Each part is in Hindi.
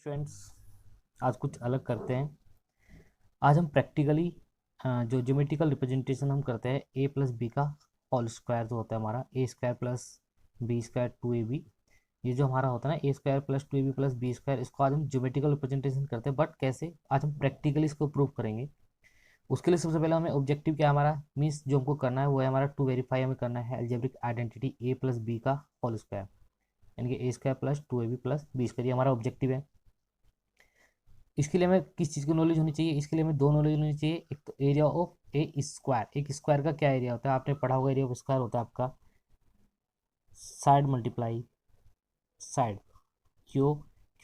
स्टूडेंट्स, आज कुछ अलग करते हैं। आज हम प्रैक्टिकली जो ज्योमेट्रिकल रिप्रेजेंटेशन हम करते हैं ए प्लस बी का होल स्क्वायर जो होता है हमारा a square plus B square two a B. ये जो हमारा होता है ना a square plus two a b plus B square, इसको आज हम ज्योमेट्रिकल रिप्रेजेंटेशन करते हैं। बट कैसे? आज हम प्रैक्टिकली इसको प्रूव करेंगे। उसके लिए सबसे पहले हमें ऑब्जेक्टिव क्या है हमारा, मीन्स जो हमको करना है वो है हमारा टू वेरीफाई, हमें करना है algebraic identity a plus B का होल स्क्वायर, यानी कि a square plus two a b plus B square. ये हमारा ऑब्जेक्टिव है। इसके लिए हमें किस चीज़ की नॉलेज होनी चाहिए? इसके लिए हमें दो नॉलेज होनी चाहिए। एक तो एरिया ऑफ ए स्क्वायर, एक स्क्वायर का क्या एरिया होता है आपने पढ़ा होगा। एरिया ऑफ स्क्वायर होता है आपका साइड मल्टीप्लाई साइड। क्यों?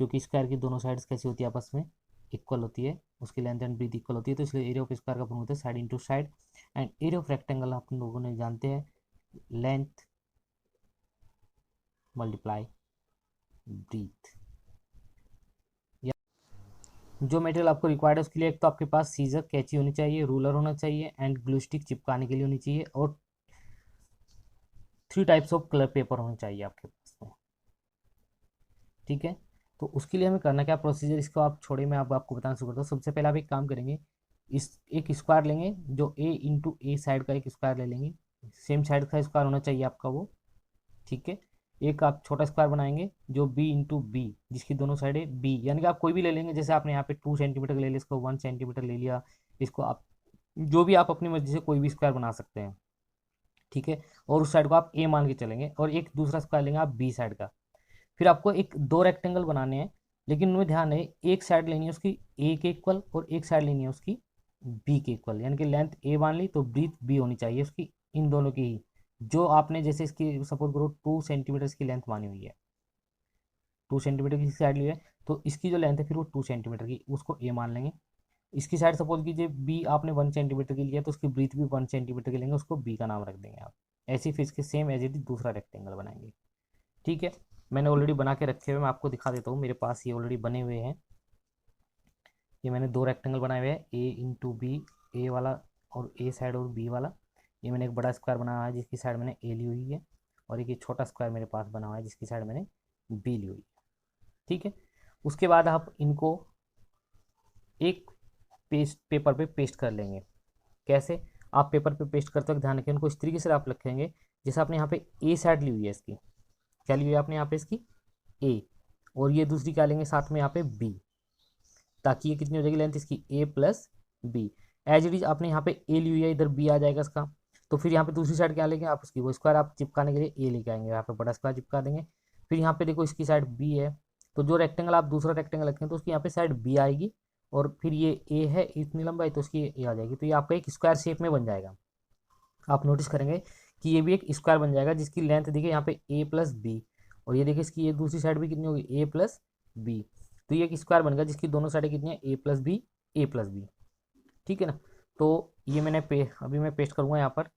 क्योंकि स्क्वायर की दोनों साइड्स कैसी होती है, आपस में इक्वल होती है, उसकी लेंथ एंड ब्रीथ इक्वल होती है, तो इसलिए एरिया ऑफ स्क्वायर का फॉर्म होता है side into side. And area of rectangle आप लोगों ने जानते हैं लेंथ मल्टीप्लाई ब्रीथ। जो मटेरियल आपको रिक्वायर्ड है उसके लिए एक तो आपके पास सीजर कैंची होनी चाहिए, रूलर होना चाहिए एंड ग्लू स्टिक चिपकाने के लिए होनी चाहिए, और 3 टाइप्स ऑफ कलर पेपर होने चाहिए आपके पास में। ठीक है, तो उसके लिए हमें करना क्या प्रोसीजर, इसको आप छोड़े, मैं आपको बताना शुरू करता हूँ। सबसे पहले आप एक काम करेंगे, इस एक स्क्वायर लेंगे जो ए इंटू ए साइड का एक स्क्वायर ले लेंगे, सेम साइड का स्क्वायर होना चाहिए आपका वो। ठीक है, एक आप छोटा स्क्वायर बनाएंगे जो बी इंटू बी, जिसकी दोनों साइडें बी, यानी कि आप कोई भी ले लेंगे। जैसे आपने यहाँ पे 2 सेंटीमीटर ले लिया, इसको 1 सेंटीमीटर ले लिया, इसको आप जो भी आप अपनी मर्जी से कोई भी स्क्वायर बना सकते हैं। ठीक है, और उस साइड को आप ए मान के चलेंगे, और एक दूसरा स्क्वायर लेंगे आप बी साइड का। फिर आपको एक दो रेक्टेंगल बनाने हैं, लेकिन उनमें ध्यान है एक साइड लेनी है उसकी ए के इक्वल और एक साइड लेनी है उसकी बी के इक्वल, यानी कि लेंथ ए मान ली तो ब्रीथ बी होनी चाहिए उसकी, इन दोनों की ही। जो आपने जैसे इसकी सपोज करो 2 सेंटीमीटर इसकी लेंथ मानी हुई है, 2 सेंटीमीटर की साइड ली है, तो इसकी जो लेंथ है फिर वो 2 सेंटीमीटर की, उसको ए मान लेंगे। इसकी साइड सपोज कीजिए बी आपने 1 सेंटीमीटर की लिया, तो उसकी ब्रीथ भी 1 सेंटीमीटर की लेंगे, उसको बी का नाम रख देंगे आप। ऐसे ही फिर इसके सेम एज इट इज दूसरा रेक्टेंगल बनाएंगे। ठीक है, मैंने ऑलरेडी बना के रखे हुए, मैं आपको दिखा देता हूँ। मेरे पास ये ऑलरेडी बने हुए हैं। ये मैंने दो रेक्टेंगल बनाए हुए हैं, ए इंटू बी, ए वाला और ए साइड और बी वाला। ये मैंने एक बड़ा स्क्वायर बनाया हुआ है जिसकी साइड मैंने ए ली हुई है, और एक ये छोटा स्क्वायर मेरे पास बना हुआ है जिसकी साइड मैंने बी ली हुई है। ठीक है, उसके बाद आप इनको एक पेपर पे पेस्ट कर लेंगे। कैसे? आप पेपर पे पेस्ट करते वक्त ध्यान रखें, उनको इस तरीके से आप लिखेंगे जैसे आपने यहाँ पे ए साइड ली हुई है इसकी, क्या ली हुई है आपने यहाँ पे इसकी ए, और ये दूसरी क्या लेंगे साथ में यहाँ पे बी, ताकि ये कितनी हो जाएगी लेंथ इसकी a plus b. As it is आपने यहाँ पे ए ली हुई है, इधर बी आ जाएगा इसका, तो फिर यहाँ पे दूसरी साइड क्या लेंगे आप उसकी, वो स्क्वायर आप चिपकाने के लिए ए लेके आएंगे, यहाँ पे बड़ा स्क्वायर चिपका देंगे। फिर यहाँ पे देखो इसकी साइड बी है, तो जो रेक्टेंगल आप दूसरा रेक्टेंगल रखें तो उसकी यहाँ पे साइड बी आएगी, और फिर ये ए है इतनी लंबाई तो उसकी ए आ जाएगी, तो ये आपका एक स्क्वायर शेप में बन जाएगा। आप नोटिस करेंगे कि ये भी एक स्क्वायर बन जाएगा जिसकी लेंथ देखिए यहाँ पे ए प्लस बी, और ये देखिए इसकी ये दूसरी साइड भी कितनी होगी ए प्लस बी, तो ये एक स्क्वायर बन गया जिसकी दोनों साइडें कितनी है ए प्लस बी, ए प्लस बी। ठीक है ना, तो ये मैंने अभी मैं पेस्ट करूँगा यहाँ पर।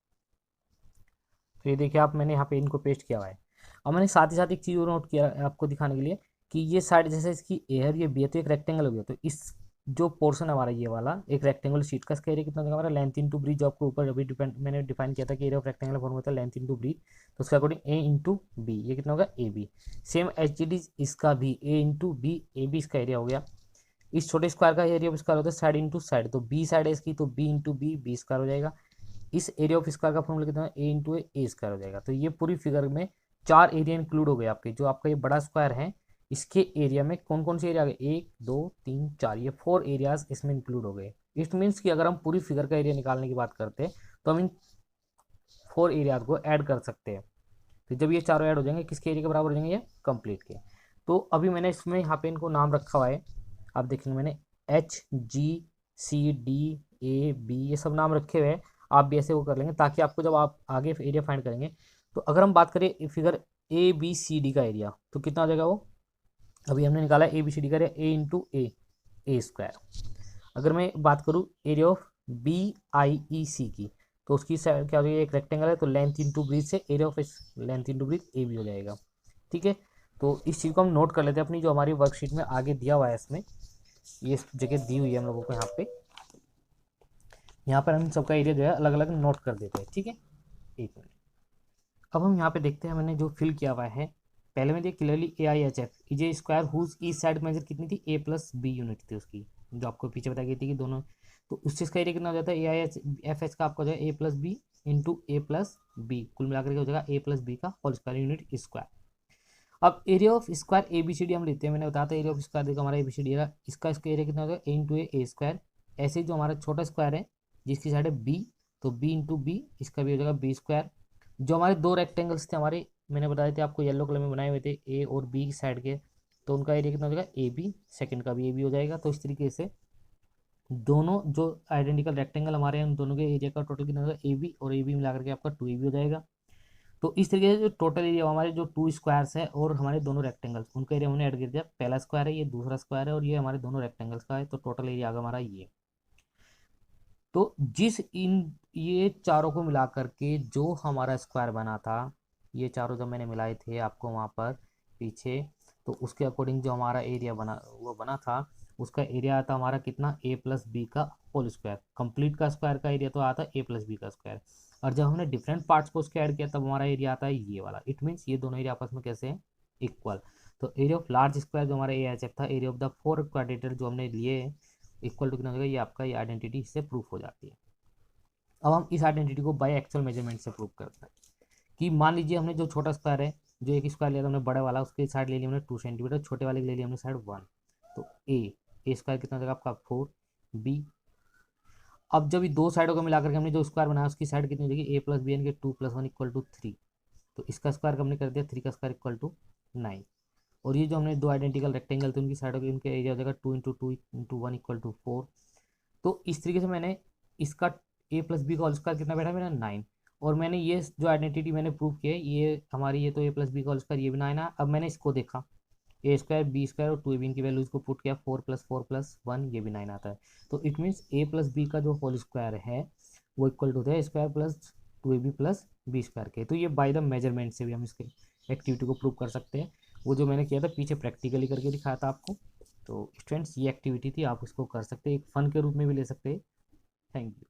तो ये देखिए आप, मैंने यहाँ पे इनको पेस्ट किया हुआ है। और मैंने साथ ही साथ एक चीज़ और नोट किया है आपको दिखाने के लिए, कि ये साइड जैसे इसकी ए है, ये बी है, तो एक रेक्टेंगल हो गया, तो इस जो पोर्शन हमारा ये वाला एक रेक्टेंगल शीट का, इसका एरिया कितना होगा हमारा लेंथ इंटू ब्रीथ, जो आपको ऊपर अभी मैंने डिफाइन किया था कि एरिया ऑफ रेक्टेंगल फॉर्म होता है लेंथ इंटू ब्रीथ, तो उसके अकॉर्डिंग ए इंटू बी, ये कितना होगा A B. Same H it is इसका भी A into B, A B इसका एरिया हो गया। इस छोटे स्क्वायर का एरिया ऑफ स्क्वायर होता है साइड इंटू साइड, तो बी साइड है इसकी, तो B into B, B square हो जाएगा। इस एरिया ऑफ स्क्वायर का फॉर्मूला कितना है ए इंटू ए स्क्वायर हो जाएगा। तो ये पूरी फिगर में 4 एरिया इंक्लूड हो गए आपके, जो आपका ये बड़ा स्क्वायर है इसके एरिया में कौन कौन से एरिया आ गए, 1 2 3 4, ये 4 एरियाज इसमें इंक्लूड हो गए। इट मीन्स कि अगर हम पूरी फिगर का एरिया निकालने की बात करते हैं तो हम इन 4 एरियाज को ऐड कर सकते हैं। तो जब ये चारों ऐड हो जाएंगे किसके एरिया के बराबर हो जाएंगे, ये कंप्लीट के। तो अभी मैंने इसमें यहाँ पे इनको नाम रखा हुआ है, आप देखेंगे मैंने H G C D A B ये सब नाम रखे हुए हैं। आप भी ऐसे वो कर लेंगे ताकि आपको जब आप आगे एरिया फाइंड करेंगे, तो अगर हम बात करें figure A B C D का एरिया तो कितना हो जाएगा वो, अभी हमने निकाला ए बी सी डी का area A into A square. अगर मैं बात करूँ area of B I E C की, तो उसकी साइड क्या हो जाएगी, एक रेक्टेंगल है तो लेंथ इंटू ब्रीथ से area of length into breadth A B हो जाएगा। ठीक है, तो इस चीज़ को हम नोट कर लेते हैं अपनी जो हमारी वर्कशीट में आगे दिया हुआ है, इसमें ये जगह दी हुई है हम लोगों को यहाँ पर हम सबका एरिया जो है अलग अलग नोट कर देते हैं। ठीक है, एक मिनट। अब हम यहाँ पे देखते हैं मैंने जो फिल किया हुआ है पहले में देखिए clearly A I H F is a square whose each side measure कितनी थी, ए प्लस बी यूनिट थी उसकी, जो आपको पीछे बताई गई थी कि दोनों, तो उससे इसका एरिया कितना हो जाता है, A I H F H का आपका हो जाएगा A plus B into A plus B, कुल मिलाकर के हो जाएगा ए प्लस बी का होल स्क्वायर यूनिट स्क्वायर। अब area of square A B C D हम लेते हैं, मैंने बताया था एरिया ऑफ स्क्वायर देखो हमारा ए बी सी डी है, इसका एरिया कितना होगा ए इंटू ए स्क्वायर। ऐसे ही जो हमारा छोटा स्क्वायर है जिसकी साइड है बी, तो बी इंटू बी, इसका भी हो जाएगा बी स्क्वायर। जो हमारे दो रेक्टेंगल्स थे हमारे, मैंने बताए थे आपको येलो कलर में बनाए हुए थे ए और बी की साइड के, तो उनका एरिया कितना हो जाएगा ए बी, सेकेंड का भी ए बी हो जाएगा। तो इस तरीके से दोनों जो आइडेंटिकल रेक्टेंगल हमारे हैं उन दोनों के एरिया का टोटल कितना होगा ए बी, और ए बी मिला करके आपका टू ए बी हो जाएगा। तो इस तरीके से जो टोटल एरिया हमारे जो टू स्क्वायर्स है और हमारे दोनों रेक्टेंगल्स, उनका एरिया हमने ऐड कर दिया, पहला स्क्वायर है ये, दूसरा स्क्वायर है, और ये हमारे दोनों रेक्टेंगल्स का है, तो टोटल एरिया आ गया हमारा ये। तो जिस इन ये चारों को मिला करके जो हमारा स्क्वायर बना था, ये चारों जब मैंने मिलाए थे आपको वहाँ पर पीछे, तो उसके अकॉर्डिंग जो हमारा एरिया बना वो बना था, उसका एरिया आता हमारा कितना, ए प्लस बी का होल स्क्वायर। कंप्लीट का स्क्वायर का एरिया तो आता ए प्लस बी का स्क्वायर, और जब हमने डिफरेंट पार्ट्स को उसके ऐड किया तब हमारा एरिया आता है ये वाला। इट मीन्स ये दोनों एरिया आपस में कैसे हैं, इक्वल। तो एरिया ऑफ लार्ज स्क्वायर जो हमारा ए एच एफ था, एरिया ऑफ द फोर क्वाड्रेटर जो हमने लिए इक्वल टू कितना हो जाएगा, ये आपका ये आइडेंटिटी इससे प्रूफ हो जाती है। अब हम इस आइडेंटिटी को बाय एक्चुअल मेजरमेंट से प्रूव करते हैं कि मान लीजिए हमने जो छोटा स्क्वायर है, जो एक स्क्वायर लिया था हमने बड़े वाला, उसकी साइड ले ली हमने 2 सेंटीमीटर, छोटे वाले की ले ली हमने साइड 1। तो ए स्क्वायर कितना हो जाएगा आपका 4 बी। अब जब ये दो साइडों को मिलाकर के हमने जो स्क्वायर बनाया उसकी साइड कितनी हो जाएगी, ए प्लस बी यानी कि 2 + 1 = 3। तो इसका स्क्वायर हमने कर दिया 3 का स्क्वायर = 9। और ये जो हमने दो आइडेंटिकल रेक्टेंगल थे उनकी साइडों के उनके एरिया हो जाएगा 2 × 2 × 1 = 4। तो इस तरीके से मैंने इसका ए प्लस बी का होल स्क्वायर कितना बैठा मेरा 9। और मैंने ये जो आइडेंटिटी मैंने प्रूव किया है ये हमारी, ये तो ए प्लस बी का होल स्क्वायर ये भी 9 है। अब मैंने इसको देखा ए स्क्वायर बी स्क्वायर और 2ab की वैल्यूज को पुट किया, 4 + 4 + 1 ये भी 9 आता है। तो it means A plus B का जो होल स्क्वायर है वो इक्वल टू है square plus 2ab plus B square के। तो ये बाय द मेजरमेंट से भी हम इसके एक्टिविटी को प्रूव कर सकते हैं। वो जो मैंने किया था पीछे प्रैक्टिकली करके दिखाया था आपको। तो स्टूडेंट्स ये एक्टिविटी थी, आप इसको कर सकते हैं, एक फन के रूप में भी ले सकते हैं। Thank you.